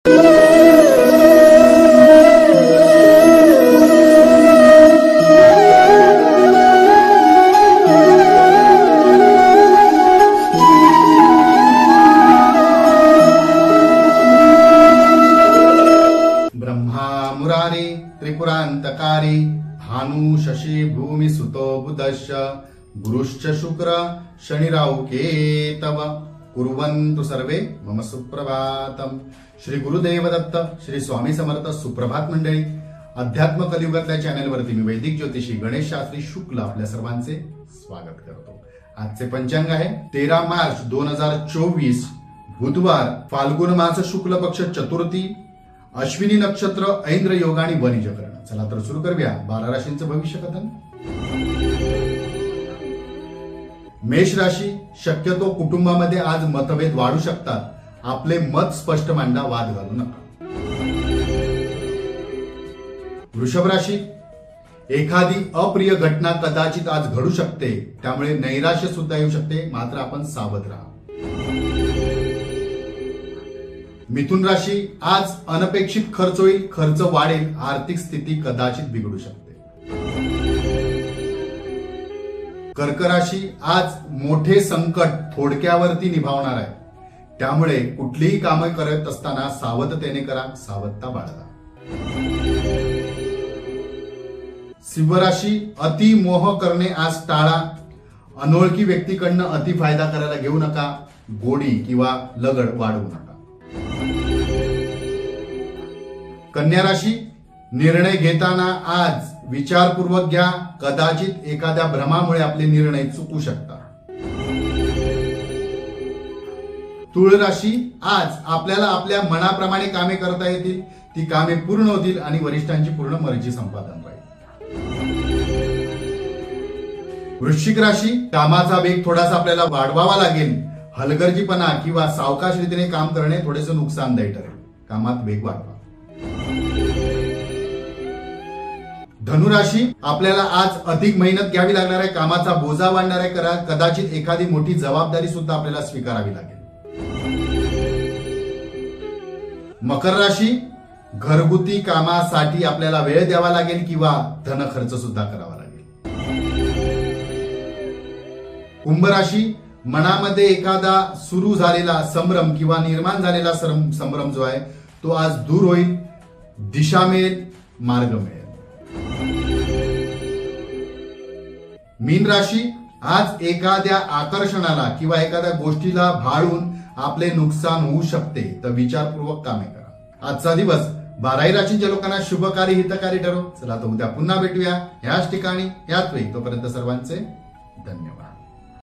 मुरारी त्रिपुरांतकारी भानु शशी भूमि सुतो बुधश्च गुरुश्च शुक्र शनिराव केतव कुर्वन्तु सर्वे मम सुप्रभातम। श्री गुरुदेव दत्त, श्री स्वामी समर्थ। सुप्रभात मंडळी, अध्यात्म कलियुगातल्या चॅनलवरती मी वैदिक ज्योतिषी गणेश शास्त्री शुक्ल आपल्या सर्वांचे स्वागत करतो। आजचे पंचांग आहे 13 मार्च 2024 बुधवार, फाल्गुन मास शुक्ल पक्ष चतुर्थी, अश्विनी नक्षत्र, ऐंद्र योग आणि वनिज करण। चला तर सुरू करूया 12 राशींचं भविष्य कथन। मेष राशी, शक्यतो कुटुंबामध्ये आज मतभेद वाढू शकतात। आपले मत स्पष्ट मांडा, वाद घालू नका। वृषभ राशी, एखादी अप्रिय घटना कदाचित आज घडू शकते, त्यामुळे नैराश्य सुद्धा येऊ शकते, मात्र आपण सावध राहा। मिथुन राशी, आज अनपेक्षित खर्च होईल, खर्च वाढेल, आर्थिक स्थिती कदाचित बिघडू शकते। कर्क राशी, आज मोठे संकट थोडक्यावरती निभावणार आहे, त्यामुळे कुठलीही कामे करत असताना सावधतेने करा, सावधता बाळगा। सिंह राशी, अति मोह करणे आज टाळा। अनोळखी व्यक्तीकडनं अति फायदा करायला घेऊ नका, गोडी किंवा लगड वाढवू नका। कन्या राशी, निर्णय घेताना आज विचारपूर्वक घ्या, कदाचित एखाद्या भ्रमामुळे आपले निर्णय चुकू शकतात। तुळ राशी, आज आपल्याला आपल्या मनाप्रमाणे कामे करता येतील, ती कामे पूर्ण होतील आणि वरिष्ठांची पूर्ण मर्जी संपादन राहील। वृश्चिक राशी, कामाचा वेग थोडासा आपल्याला वाढवावा लागेल, हलगर्जीपणा किंवा सावकाश रीतीने काम करणे थोडेसे नुकसानदायी ठरेल, कामात वेग वाढवा। धनुराशी, आपल्याला आज अधिक मेहनत घ्यावी लागणार आहे, कामाचा बोजा वाढणार आहे, कदाचित एखादी मोठी जबाबदारी सुद्धा आपल्याला स्वीकारावी लागेल। मकर राशी, घरगुती कामासाठी आपल्याला वेळ द्यावा लागेल किंवा धन खर्च सुद्धा करावा लागेल। कुंभ राशी, मनामध्ये एखादा सुरू झालेला संभ्रम किंवा निर्माण झालेला संभ्रम जो आहे तो आज दूर होईल, दिशा मिळेल, मार्ग मिळेल। मीन राशी, आज एखाद्या आकर्षणाला किंवा एखाद्या गोष्टीला भाळून आपले नुकसान होऊ शकते, तर विचारपूर्वक कामे करा। आजचा दिवस 12 राशीच्या लोकांना शुभकारी हितकारी ठरो। चला तर उद्या पुन्हा भेटूया याच ठिकाणी याच वेळी। तोपर्यंत सर्वांचे धन्यवाद।